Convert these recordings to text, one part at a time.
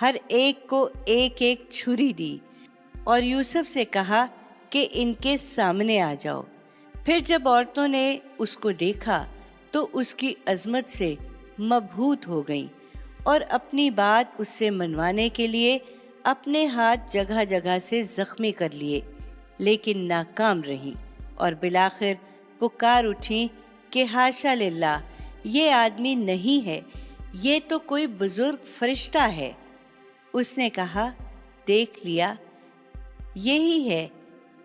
ہر ایک کو ایک ایک چھری دی اور یوسف سے کہا کہ ان کے سامنے آ جاؤ۔ پھر جب عورتوں نے اس کو دیکھا تو اس کی عظمت سے مبہوت ہو گئیں اور اپنی بات اس سے منوانے کے لیے اپنے ہاتھ جگہ جگہ سے زخمی کر لیے، لیکن ناکام رہیں اور بالآخر پکار اٹھیں کہ حاشا للہ، یہ آدمی نہیں ہے، یہ تو کوئی بزرگ فرشتہ ہے۔ اس نے کہا، دیکھ لیا، یہی ہے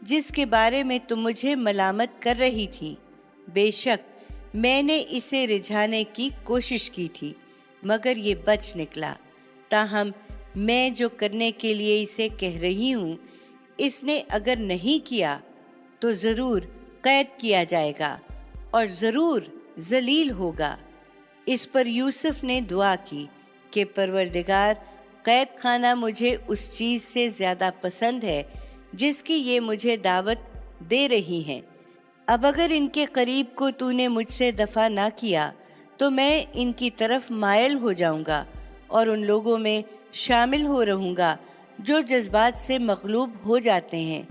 جس کے بارے میں تم مجھے ملامت کر رہی تھی۔ بے شک میں نے اسے رجھانے کی کوشش کی تھی مگر یہ بچ نکلا، تاہم میں جو کرنے کے لیے اسے کہہ رہی ہوں اس نے اگر نہیں کیا تو ضرور قید کیا جائے گا اور ضرور ذلیل ہوگا۔ اس پر یوسف نے دعا کی کہ پروردگار، قید خانہ مجھے اس چیز سے زیادہ پسند ہے جس کی یہ مجھے دعوت دے رہی ہیں۔ اب اگر ان کے قریب کو تو نے مجھ سے دفع نہ کیا تو میں ان کی طرف مائل ہو جاؤں گا اور ان لوگوں میں شامل ہو رہوں گا جو جذبات سے مغلوب ہو جاتے ہیں۔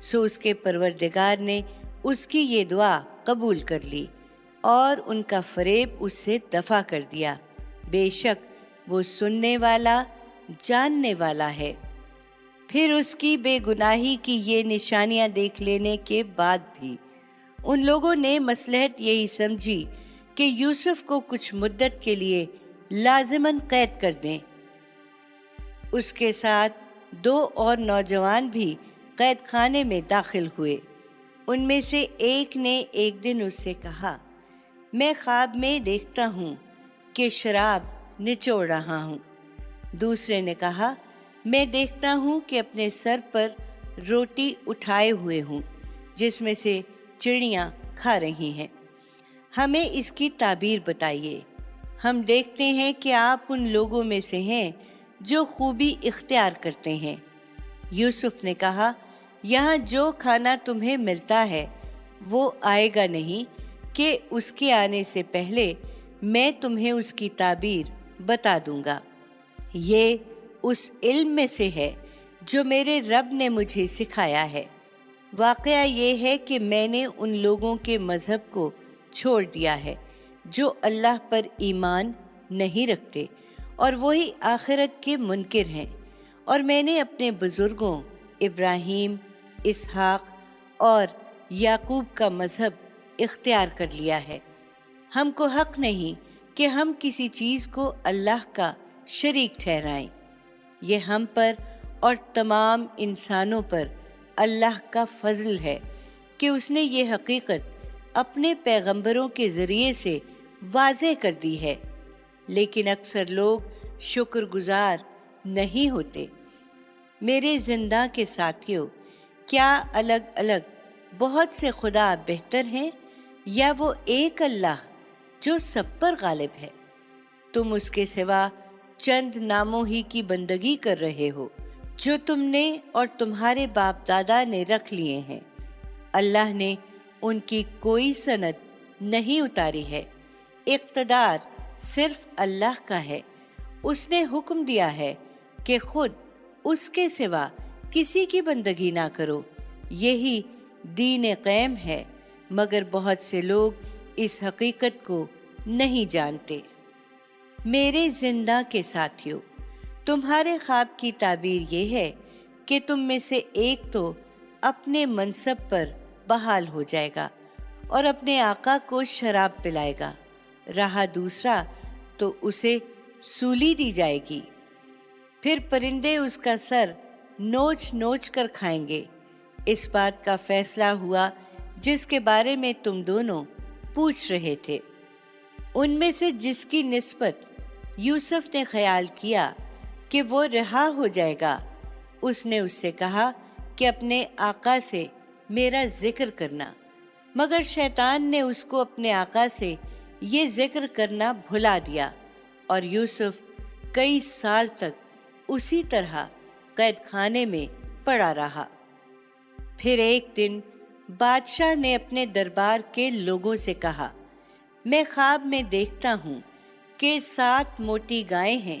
سو اس کے پروردگار نے اس کی یہ دعا قبول کر لی اور ان کا فریب اس سے دفع کر دیا۔ بے شک وہ سننے والا، جاننے والا ہے۔ پھر اس کی بے گناہی کی یہ نشانیاں دیکھ لینے کے بعد بھی ان لوگوں نے مصلحت یہی سمجھی کہ یوسف کو کچھ مدت کے لیے لازماً قید کر دیں۔ اس کے ساتھ 2 اور نوجوان بھی قید خانے میں داخل ہوئے۔ ان میں سے ایک نے ایک دن اس سے کہا، میں خواب میں دیکھتا ہوں کہ شراب نچوڑ رہا ہوں۔ دوسرے نے کہا، میں دیکھتا ہوں کہ اپنے سر پر روٹی اٹھائے ہوئے ہوں جس میں سے چڑیاں کھا رہی ہیں، ہمیں اس کی تعبیر بتائیے، ہم دیکھتے ہیں کہ آپ ان لوگوں میں سے ہیں جو خوبی اختیار کرتے ہیں۔ یوسف نے کہا، یہاں جو کھانا تمہیں ملتا ہے وہ آئے گا نہیں کہ اس کے آنے سے پہلے میں تمہیں اس کی تعبیر بتا دوں گا۔ یہ اس علم میں سے ہے جو میرے رب نے مجھے سکھایا ہے۔ واقعہ یہ ہے کہ میں نے ان لوگوں کے مذہب کو چھوڑ دیا ہے جو اللہ پر ایمان نہیں رکھتے اور وہی آخرت کے منکر ہیں، اور میں نے اپنے بزرگوں ابراہیم، اسحاق اور یعقوب کا مذہب اختیار کر لیا ہے۔ ہم کو حق نہیں کہ ہم کسی چیز کو اللہ کا شریک ٹھہرائیں۔ یہ ہم پر اور تمام انسانوں پر اللہ کا فضل ہے کہ اس نے یہ حقیقت اپنے پیغمبروں کے ذریعے سے واضح کر دی ہے، لیکن اکثر لوگ شکر گزار نہیں ہوتے۔ میرے زندہ کے ساتھیوں، کیا الگ الگ بہت سے خدا بہتر ہیں یا وہ ایک اللہ جو سب پر غالب ہے؟ تم اس کے سوا چند ناموں ہی کی بندگی کر رہے ہو جو تم نے اور تمہارے باپ دادا نے رکھ لیے ہیں۔ اللہ نے ان کی کوئی سند نہیں اتاری ہے، اقتدار صرف اللہ کا ہے۔ اس نے حکم دیا ہے کہ خود اس کے سوا کسی کی بندگی نہ کرو، یہی دین قیم ہے، مگر بہت سے لوگ اس حقیقت کو نہیں جانتے۔ میرے زندہ کے ساتھیوں، تمہارے خواب کی تعبیر یہ ہے کہ تم میں سے ایک تو اپنے منصب پر بحال ہو جائے گا اور اپنے آقا کو شراب پلائے گا، رہا دوسرا تو اسے سولی دی جائے گی، پھر پرندے اس کا سر نوچ نوچ کر کھائیں گے۔ اس بات کا فیصلہ ہوا جس کے بارے میں تم دونوں پوچھ رہے تھے۔ ان میں سے جس کی نسبت یوسف نے خیال کیا کہ وہ رہا ہو جائے گا، اس نے اس سے کہا کہ اپنے آقا سے میرا ذکر کرنا، مگر شیطان نے اس کو اپنے آقا سے یہ ذکر کرنا بھلا دیا، اور یوسف کئی سال تک اسی طرح قید خانے میں پڑا رہا۔ پھر ایک دن بادشاہ نے اپنے دربار کے لوگوں سے کہا، میں خواب میں دیکھتا ہوں کہ 7 موٹی گائیں ہیں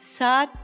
7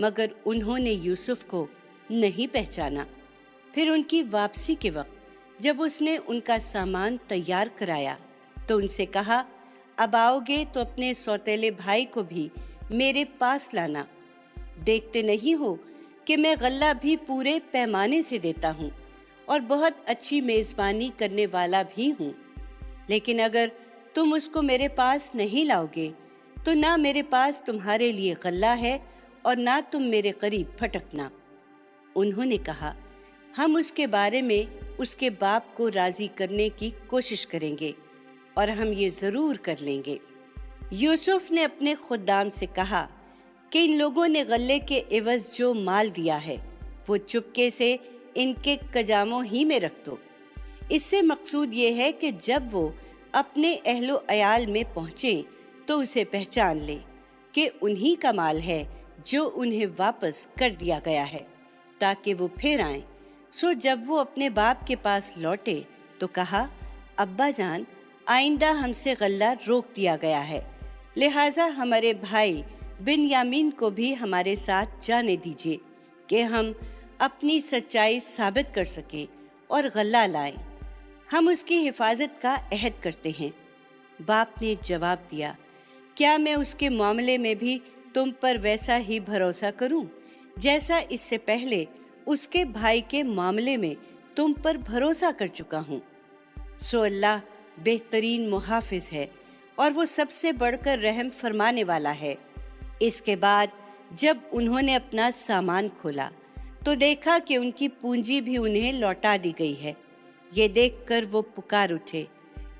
مگر انہوں نے یوسف کو نہیں پہچانا۔ پھر ان کی واپسی کے وقت جب اس نے ان کا سامان تیار کرایا تو ان سے کہا، اب آؤ گے تو اپنے سوتیلے بھائی کو بھی میرے پاس لانا۔ دیکھتے نہیں ہو کہ میں غلہ بھی پورے پیمانے سے دیتا ہوں اور بہت اچھی میزبانی کرنے والا بھی ہوں، لیکن اگر تم اس کو میرے پاس نہیں لاؤ گے تو نہ میرے پاس تمہارے لیے غلہ ہے اور نہ تم میرے قریب پھٹکنا۔ انہوں نے کہا، ہم اس کے بارے میں اس کے باپ کو راضی کرنے کی کوشش کریں گے اور ہم یہ ضرور کر لیں گے۔ یوسف نے اپنے خدام سے کہا کہ ان لوگوں نے غلے کے عوض جو مال دیا ہے وہ چپکے سے ان کے کجاموں ہی میں رکھ دو۔ اس سے مقصود یہ ہے کہ جب وہ اپنے اہل و عیال میں پہنچیں تو اسے پہچان لے کہ انہی کا مال ہے جو انہیں واپس کر دیا گیا ہے، تاکہ وہ پھر آئیں۔ سو جب وہ اپنے باپ کے پاس لوٹے تو کہا، ابا جان، آئندہ ہم سے غلہ روک دیا گیا ہے، لہٰذا ہمارے بھائی بنیامین کو بھی ہمارے ساتھ جانے دیجیے کہ ہم اپنی سچائی ثابت کر سکیں اور غلہ لائیں۔ ہم اس کی حفاظت کا عہد کرتے ہیں۔ باپ نے جواب دیا، کیا میں اس کے معاملے میں بھی تم پر ویسا ہی بھروسہ کروں جیسا اس سے پہلے اس کے بھائی کے معاملے میں تم پر بھروسہ کر چکا ہوں؟ سو اللہ بہترین محافظ ہے اور وہ سب سے بڑھ کر رحم فرمانے والا ہے۔ اس کے بعد جب انہوں نے اپنا سامان کھولا تو دیکھا کہ ان کی پونجی بھی انہیں لوٹا دی گئی ہے۔ یہ دیکھ کر وہ پکار اٹھے،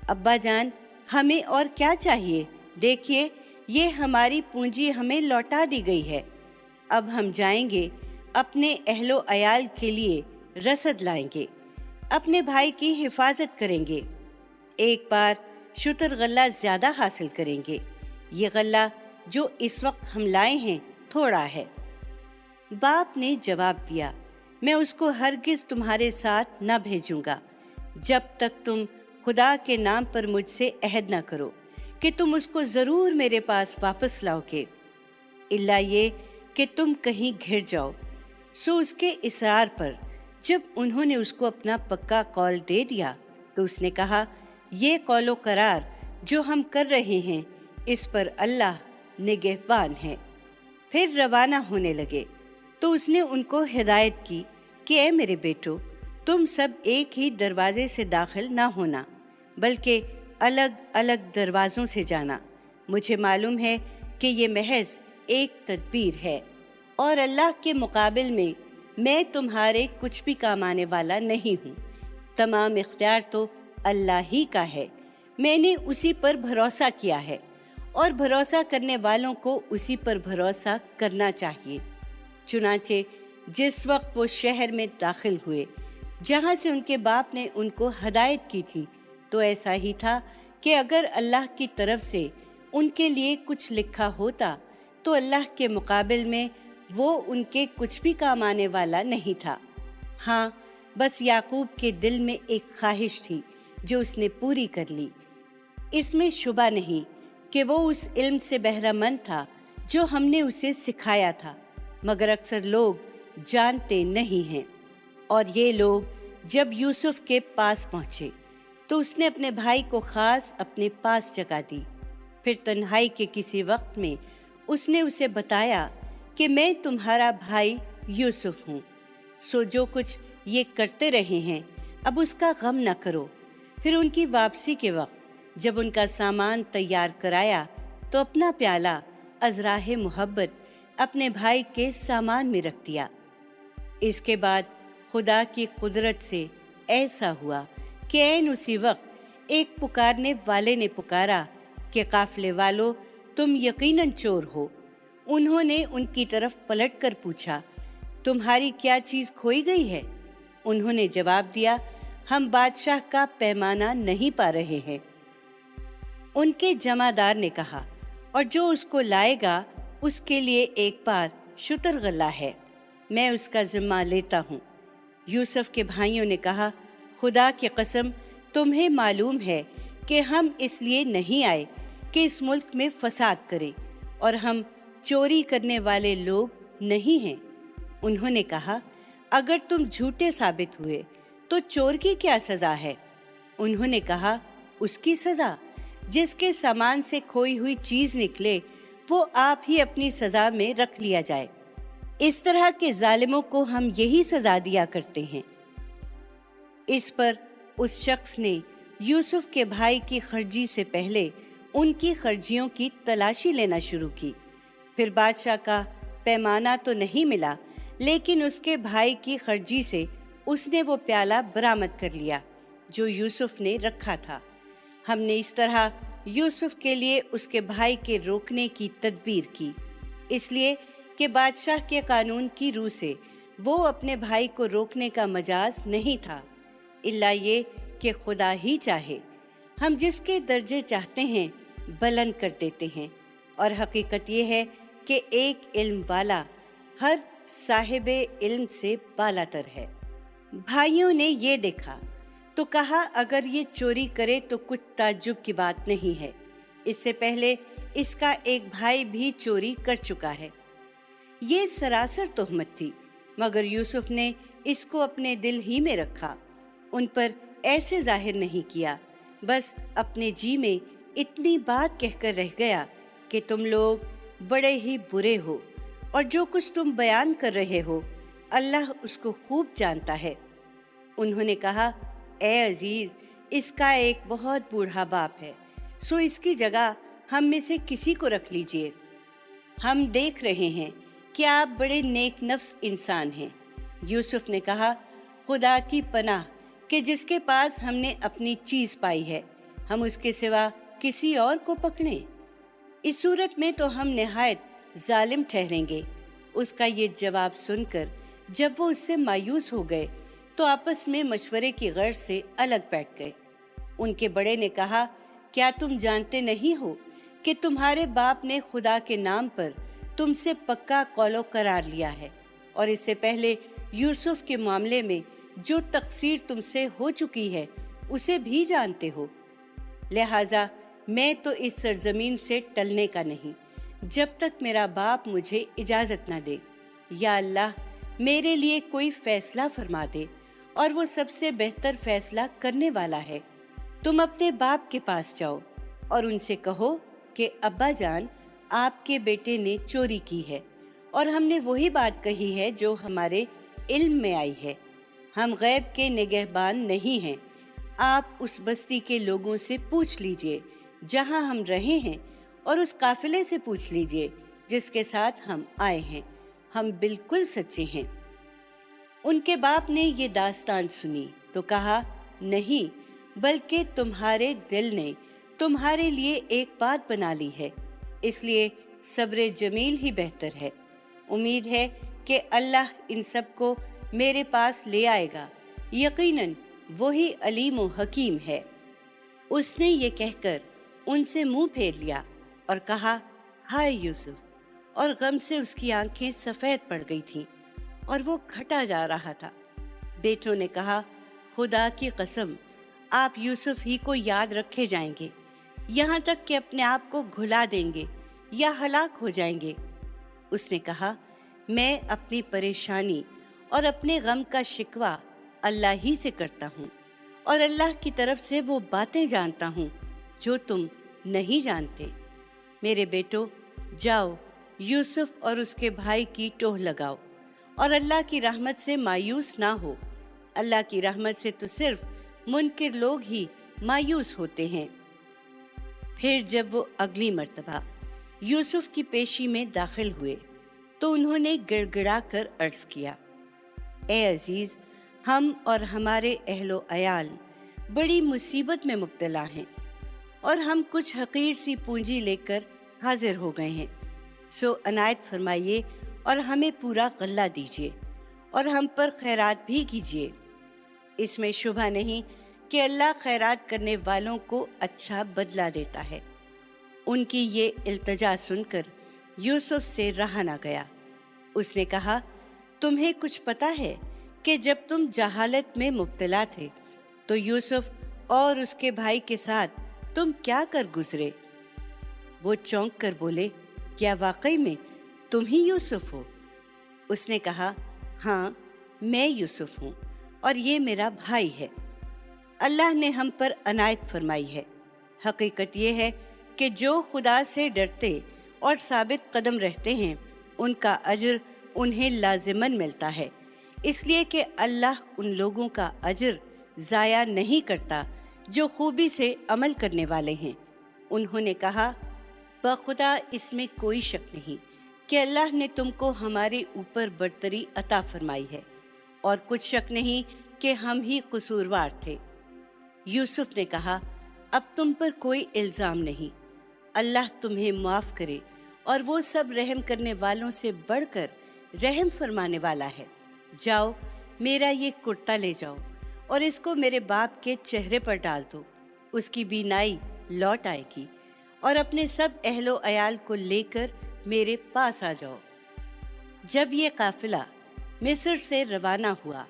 ابا جان، ہمیں اور کیا چاہیے؟ دیکھیے، یہ ہماری پونجی ہمیں لوٹا دی گئی ہے۔ اب ہم جائیں گے، اپنے اہل و عیال کے لیے رسد لائیں گے، اپنے بھائی کی حفاظت کریں گے، ایک بار شتر غلہ زیادہ حاصل کریں گے۔ یہ غلہ جو اس وقت ہم لائے ہیں تھوڑا ہے۔ باپ نے جواب دیا، میں اس کو ہرگز تمہارے ساتھ نہ بھیجوں گا جب تک تم خدا کے نام پر مجھ سے عہد نہ کرو کہ تم اس کو ضرور میرے پاس واپس لاؤ گے، الا یہ کہ تم کہیں گھر جاؤ۔ سو اس کے اصرار پر جب انہوں نے اس کو اپنا پکا قول دے دیا تو اس نے کہا، یہ قول و قرار جو ہم کر رہے ہیں اس پر اللہ نگہبان ہے۔ پھر روانہ ہونے لگے تو اس نے ان کو ہدایت کی کہ اے میرے بیٹو، تم سب ایک ہی دروازے سے داخل نہ ہونا بلکہ الگ الگ دروازوں سے جانا۔ مجھے معلوم ہے کہ یہ محض ایک تدبیر ہے اور اللہ کے مقابل میں تمہارے کچھ بھی کام آنے والا نہیں ہوں۔ تمام اختیار تو اللہ ہی کا ہے، میں نے اسی پر بھروسہ کیا ہے اور بھروسہ کرنے والوں کو اسی پر بھروسہ کرنا چاہیے۔ چنانچہ جس وقت وہ شہر میں داخل ہوئے جہاں سے ان کے باپ نے ان کو ہدایت کی تھی، تو ایسا ہی تھا کہ اگر اللہ کی طرف سے ان کے لیے کچھ لکھا ہوتا تو اللہ کے مقابل میں وہ ان کے کچھ بھی کام آنے والا نہیں تھا۔ ہاں، بس یعقوب کے دل میں ایک خواہش تھی جو اس نے پوری کر لی۔ اس میں شبہ نہیں کہ وہ اس علم سے بہرہ مند تھا جو ہم نے اسے سکھایا تھا، مگر اکثر لوگ جانتے نہیں ہیں۔ اور یہ لوگ جب یوسف کے پاس پہنچے تو اس نے اپنے بھائی کو خاص اپنے پاس جگہ دی۔ پھر تنہائی کے کسی وقت میں اس نے اسے بتایا کہ میں تمہارا بھائی یوسف ہوں، سو جو کچھ یہ کرتے رہے ہیں اب اس کا غم نہ کرو۔ پھر ان کی واپسی کے وقت جب ان کا سامان تیار کرایا تو اپنا پیالہ از راہ محبت اپنے بھائی کے سامان میں رکھ دیا۔ اس کے بعد خدا کی قدرت سے ایسا ہوا کہ عین اسی وقت ایک پکارنے والے نے پکارا کہ قافلے والو، تم یقیناً چور ہو۔ انہوں نے ان کی طرف پلٹ کر پوچھا، تمہاری کیا چیز کھوئی گئی ہے؟ انہوں نے جواب دیا، ہم بادشاہ کا پیمانہ نہیں پا رہے ہیں۔ ان کے جمعدار نے کہا، اور جو اس کو لائے گا اس کے لیے ایک بار شتر غلہ ہے، میں اس کا ذمہ لیتا ہوں۔ یوسف کے بھائیوں نے کہا، خدا کی قسم، تمہیں معلوم ہے کہ ہم اس لیے نہیں آئے کہ اس ملک میں فساد کریں، اور ہم چوری کرنے والے لوگ نہیں ہیں۔ انہوں نے کہا، اگر تم جھوٹے ثابت ہوئے تو چور کی کیا سزا ہے؟ انہوں نے کہا، اس کی سزا جس کے سامان سے کھوئی ہوئی چیز نکلے وہ آپ ہی اپنی سزا میں رکھ لیا جائے۔ اس طرح کے ظالموں کو ہم یہی سزا دیا کرتے ہیں۔ اس پر اس شخص نے یوسف کے بھائی کی خرجی سے پہلے ان کی خرجیوں کی تلاشی لینا شروع کی۔ پھر بادشاہ کا پیمانہ تو نہیں ملا، لیکن اس کے بھائی کی خرجی سے اس نے وہ پیالہ برآمد کر لیا جو یوسف نے رکھا تھا۔ ہم نے اس طرح یوسف کے لیے اس کے بھائی کے روکنے کی تدبیر کی، اس لیے کہ بادشاہ کے قانون کی روح سے وہ اپنے بھائی کو روکنے کا مجاز نہیں تھا، الا یہ کہ خدا ہی چاہے ہم جس کے درجے چاہتے ہیں بلند کر دیتے ہیں، اور حقیقت یہ ہے کہ ایک علم والا ہر صاحب علم سے بالا تر ہے۔ بھائیوں نے یہ دیکھا تو کہا، اگر یہ چوری کرے تو کچھ تعجب کی بات نہیں ہے، اس سے پہلے اس کا ایک بھائی بھی چوری کر چکا ہے۔ یہ سراسر تہمت تھی، مگر یوسف نے اس کو اپنے دل ہی میں رکھا، ان پر ایسے ظاہر نہیں کیا، بس اپنے جی میں اتنی بات کہہ کر رہ گیا کہ تم لوگ بڑے ہی برے ہو، اور جو کچھ تم بیان کر رہے ہو اللہ اس کو خوب جانتا ہے۔ انہوں نے کہا، اے عزیز، اس کا ایک بہت بوڑھا باپ ہے، سو اس کی جگہ ہم میں سے کسی کو رکھ لیجئے۔ ہم دیکھ رہے ہیں کہ آپ بڑے نیک نفس انسان ہیں۔ یوسف نے کہا، خدا کی پناہ کہ جس کے پاس ہم نے اپنی چیز پائی ہے، ہم اس کے سوا کسی اور کو پکڑیں؟ اس صورت میں تو ہم نہایت ظالم ٹھہریں گے۔ اس کا یہ جواب سن کر جب وہ اس سے مایوس ہو گئے تو آپس میں مشورے کی غرض سے الگ بیٹھ گئے۔ ان کے بڑے نے کہا، کیا تم جانتے نہیں ہو کہ تمہارے باپ نے خدا کے نام پر تم سے پکا قول و قرار لیا ہے، اور اس سے پہلے یوسف کے معاملے میں جو تقصیر تم سے ہو چکی ہے اسے بھی جانتے ہو۔ لہٰذا میں تو اس سرزمین سے ٹلنے کا نہیں جب تک میرا باپ مجھے اجازت نہ دے۔ یا اللہ میرے لیے کوئی فیصلہ فرما دے، اور وہ سب سے بہتر فیصلہ کرنے والا ہے۔ تم اپنے باپ کے پاس جاؤ اور ان سے کہو کہ ابا جان، آپ کے بیٹے نے چوری کی ہے، اور ہم نے وہی بات کہی ہے جو ہمارے علم میں آئی ہے۔ ہم غیب کے نگہبان نہیں ہیں۔ آپ اس بستی کے لوگوں سے پوچھ لیجئے جہاں ہم رہے ہیں، اور اس قافلے سے پوچھ لیجئے جس کے ساتھ ہم آئے ہیں، ہم بالکل سچے ہیں۔ ان کے باپ نے یہ داستان سنی تو کہا، نہیں، بلکہ تمہارے دل نے تمہارے لیے ایک بات بنا لی ہے، اس لیے صبر جمیل ہی بہتر ہے۔ امید ہے کہ اللہ ان سب کو میرے پاس لے آئے گا، یقیناً وہی علیم و حکیم ہے۔ اس نے یہ کہہ کر ان سے منہ پھیر لیا اور کہا، ہائے یوسف، اور غم سے اس کی آنکھیں سفید پڑ گئی تھیں اور وہ گھٹا جا رہا تھا۔ بیٹوں نے کہا، خدا کی قسم، آپ یوسف ہی کو یاد رکھے جائیں گے، یہاں تک کہ اپنے آپ کو گھلا دیں گے یا ہلاک ہو جائیں گے۔ اس نے کہا، میں اپنی پریشانی اور اپنے غم کا شکوہ اللہ ہی سے کرتا ہوں، اور اللہ کی طرف سے وہ باتیں جانتا ہوں جو تم نہیں جانتے۔ میرے بیٹو، جاؤ، یوسف اور اس کے بھائی کی ٹوہ لگاؤ، اور اللہ کی رحمت سے مایوس نہ ہو۔ اللہ کی رحمت سے تو صرف منکر لوگ ہی مایوس ہوتے ہیں۔ پھر جب وہ اگلی مرتبہ یوسف کی پیشی میں داخل ہوئے تو انہوں نے گڑ گڑا کر عرض کیا، اے عزیز، ہم اور ہمارے اہل و عیال بڑی مصیبت میں مبتلا ہیں، اور ہم کچھ حقیر سی پونجی لے کر حاضر ہو گئے ہیں، سو عنایت فرمائیے اور ہمیں پورا غلہ دیجیے، اور ہم پر خیرات بھی کیجیے۔ اس میں شبہ نہیں کہ اللہ خیرات کرنے والوں کو اچھا بدلہ دیتا ہے۔ ان کی یہ التجا سن کر یوسف سے رہا نہ گیا۔ اس نے کہا، تمہیں کچھ پتہ ہے کہ جب تم جہالت میں مبتلا تھے تو یوسف اور اس کے بھائی کے ساتھ تم کیا کر گزرے؟ وہ چونک کر بولے، کیا واقعی میں تم ہی یوسف ہو؟ اس نے کہا، ہاں میں یوسف ہوں اور یہ میرا بھائی ہے۔ اللہ نے ہم پر عنایت فرمائی ہے۔ حقیقت یہ ہے کہ جو خدا سے ڈرتے اور ثابت قدم رہتے ہیں ان کا اجر انہیں لازماً ملتا ہے، اس لیے کہ اللہ ان لوگوں کا اجر ضائع نہیں کرتا جو خوبی سے عمل کرنے والے ہیں۔ انہوں نے کہا، بخدا اس میں کوئی شک نہیں کہ اللہ نے تم کو ہمارے اوپر برتری عطا فرمائی ہے، اور کچھ شک نہیں کہ ہم ہی قصوروار تھے۔ یوسف نے کہا، اب تم پر کوئی الزام نہیں، اللہ تمہیں معاف کرے، اور وہ سب رحم کرنے والوں سے بڑھ کر رحم فرمانے والا ہے۔ جاؤ، میرا یہ کرتا لے جاؤ اور اس کو میرے باپ کے چہرے پر ڈال دو، اس کی بینائی لوٹ آئے گی، اور اپنے سب اہل و عیال کو لے کر میرے پاس آ جاؤ۔ جب یہ قافلہ مصر سے روانہ ہوا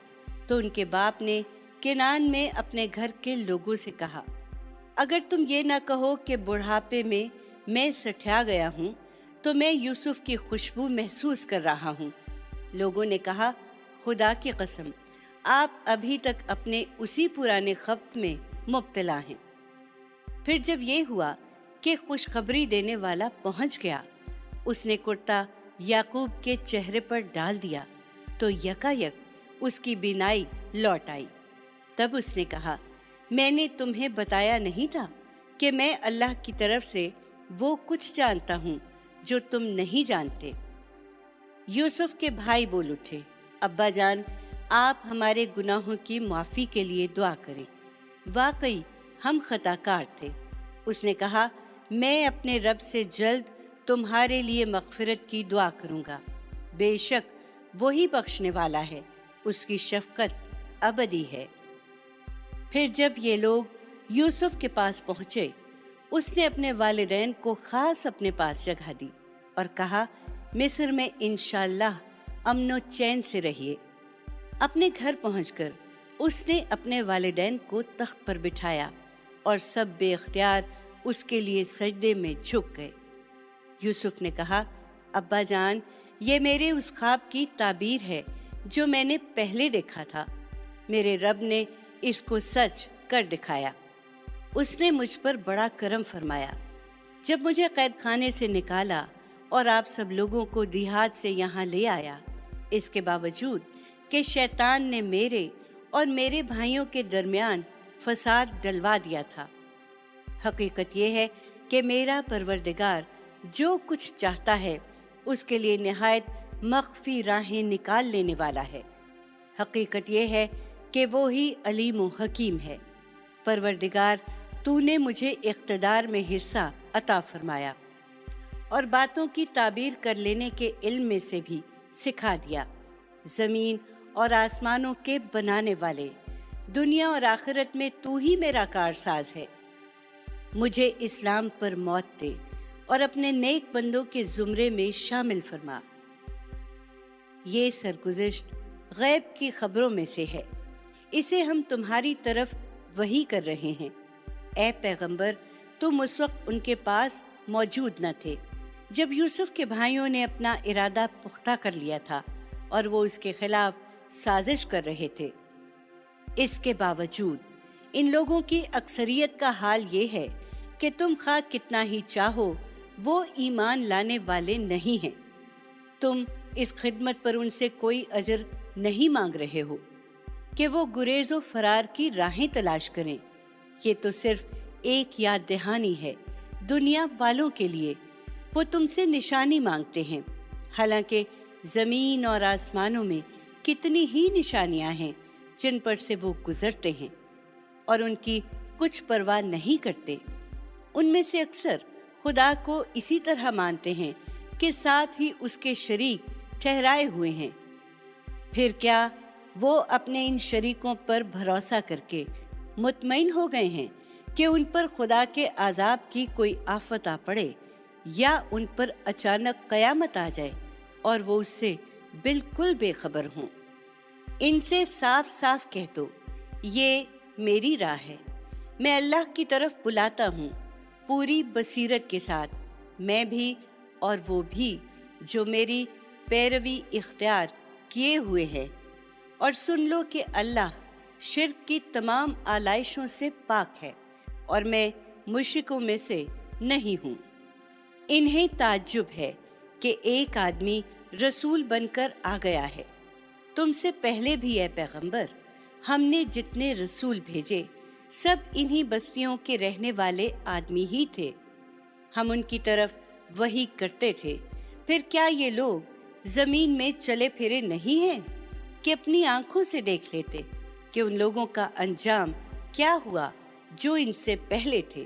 تو ان کے باپ نے کنعان میں اپنے گھر کے لوگوں سے کہا، اگر تم یہ نہ کہو کہ بڑھاپے میں سٹھیا گیا ہوں تو میں یوسف کی خوشبو محسوس کر رہا ہوں۔ لوگوں نے کہا، خدا کی قسم، آپ ابھی تک اپنے اسی پرانے خبط میں مبتلا ہیں۔ پھر جب یہ ہوا کہ خوشخبری دینے والا پہنچ گیا، اس نے کرتا یعقوب کے چہرے پر ڈال دیا تو یکایک اس کی بینائی لوٹ آئی۔ تب اس نے کہا، میں نے تمہیں بتایا نہیں تھا کہ میں اللہ کی طرف سے وہ کچھ جانتا ہوں جو تم نہیں جانتے۔ یوسف کے بھائی بول اٹھے، ابا جان، آپ ہمارے گناہوں کی معافی کے لیے دعا کریں، واقعی ہم خطا کار تھے۔ اس نے کہا، میں اپنے رب سے جلد تمہارے لیے مغفرت کی دعا کروں گا، بے شک وہی بخشنے والا ہے، اس کی شفقت ابدی ہے۔ پھر جب یہ لوگ یوسف کے پاس پہنچے، اس نے اپنے والدین کو خاص اپنے پاس جگہ دی اور کہا، مصر میں انشاءاللہ امن و چین سے رہیے۔ اپنے گھر پہنچ کر اس نے اپنے والدین کو تخت پر بٹھایا اور سب بے اختیار اس کے لیے سجدے میں جھک گئے۔ یوسف نے کہا، ابا جان، یہ میرے اس خواب کی تعبیر ہے جو میں نے پہلے دیکھا تھا، میرے رب نے اس کو سچ کر دکھایا۔ اس نے مجھ پر بڑا کرم فرمایا، جب مجھے قید خانے سے نکالا اور آپ سب لوگوں کو دیہات سے یہاں لے آیا، اس کے باوجود کہ شیطان نے میرے اور میرے بھائیوں کے درمیان فساد ڈلوا دیا تھا۔ حقیقت یہ ہے کہ میرا پروردگار جو کچھ چاہتا ہے اس کے لیے نہایت مخفی راہیں نکال لینے والا ہے۔ حقیقت یہ ہے کہ وہی علیم و حکیم ہے۔ پروردگار، تو نے مجھے اقتدار میں حصہ عطا فرمایا اور باتوں کی تعبیر کر لینے کے علم میں سے بھی سکھا دیا۔ زمین اور آسمانوں کے بنانے والے، دنیا اور آخرت میں تو ہی میرا کارساز ہے۔ مجھے اسلام پر موت دے اور اپنے نیک بندوں کے زمرے میں شامل فرما۔ یہ سرگزشت غیب کی خبروں میں سے ہے، اسے ہم تمہاری طرف وحی کر رہے ہیں۔ اے پیغمبر، تم اس وقت ان کے پاس موجود نہ تھے جب یوسف کے بھائیوں نے اپنا ارادہ پختہ کر لیا تھا اور وہ اس کے خلاف سازش کر رہے تھے۔ اس کے باوجود ان لوگوں کی اکثریت کا حال یہ ہے کہ تم خواہ کتنا ہی چاہو وہ ایمان لانے والے نہیں ہیں۔ تم اس خدمت پر ان سے کوئی اجر نہیں مانگ رہے ہو کہ وہ گریز و فرار کی راہیں تلاش کریں۔ یہ تو صرف ایک یاد دہانی ہے دنیا والوں کے لیے۔ وہ تم سے نشانی مانگتے ہیں، حالانکہ زمین اور آسمانوں میں کتنی ہی نشانیاں ہیں جن پر سے وہ گزرتے ہیں اور ان کی کچھ پرواہ نہیں کرتے۔ ان میں سے اکثر خدا کو اسی طرح مانتے ہیں کہ ساتھ ہی اس کے شریک ٹھہرائے ہوئے ہیں۔ پھر کیا وہ اپنے ان شریکوں پر بھروسہ کر کے مطمئن ہو گئے ہیں کہ ان پر خدا کے عذاب کی کوئی آفت آ پڑے یا ان پر اچانک قیامت آ جائے اور وہ اس سے بالکل بے خبر ہوں؟ ان سے صاف صاف کہہ دو، یہ میری راہ ہے، میں اللہ کی طرف بلاتا ہوں پوری بصیرت کے ساتھ، میں بھی اور وہ بھی جو میری پیروی اختیار کیے ہوئے ہے، اور سن لو کہ اللہ شرک کی تمام آلائشوں سے پاک ہے اور میں مشرکوں میں سے نہیں ہوں۔ انہیں تعجب ہے کہ ایک آدمی رسول بن کر آ گیا ہے۔ تم سے پہلے بھی اے پیغمبر ہم نے جتنے رسول بھیجے سب انہی بستیوں کے رہنے والے آدمی ہی تھے۔ ہم ان کی طرف وحی کرتے تھے۔ پھر کیا یہ لوگ زمین میں چلے پھرے نہیں ہیں کہ اپنی آنکھوں سے دیکھ لیتے کہ ان لوگوں کا انجام کیا ہوا جو ان سے پہلے تھے۔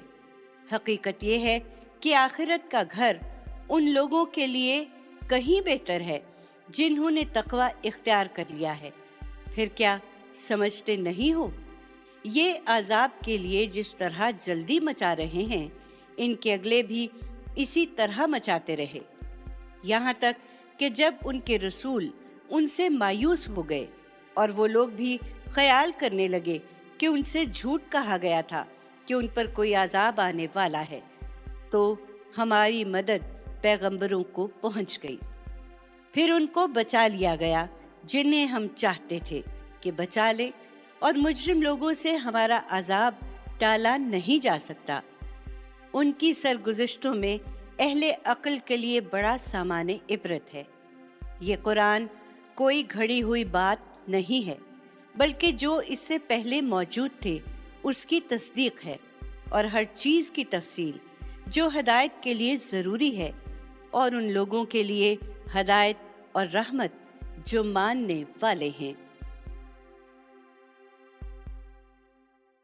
حقیقت یہ ہے کہ آخرت کا گھر ان لوگوں کے لیے کہیں بہتر ہے جنہوں نے تقوی اختیار کر لیا ہے۔ پھر کیا سمجھتے نہیں ہو؟ یہ عذاب کے لیے جس طرح جلدی مچا رہے ہیں ان کے اگلے بھی اسی طرح مچاتے رہے، یہاں تک کہ جب ان کے رسول ان سے مایوس ہو گئے اور وہ لوگ بھی خیال کرنے لگے کہ ان سے جھوٹ کہا گیا تھا کہ ان پر کوئی عذاب آنے والا ہے، تو ہماری مدد پیغمبروں کو پہنچ گئی۔ پھر ان کو بچا لیا گیا جنہیں ہم چاہتے تھے کہ بچا لے، اور مجرم لوگوں سے ہمارا عذاب ٹالا نہیں جا سکتا۔ ان کی سرگزشتوں میں اہل عقل کے لیے بڑا سامان عبرت ہے۔ یہ قرآن کوئی گھڑی ہوئی بات نہیں ہے، بلکہ جو اس سے پہلے موجود تھے اس کی تصدیق ہے، اور ہر چیز کی تفصیل جو ہدایت کے لیے ضروری ہے، اور ان لوگوں کے لیے ہدایت اور رحمت جو ماننے والے ہیں۔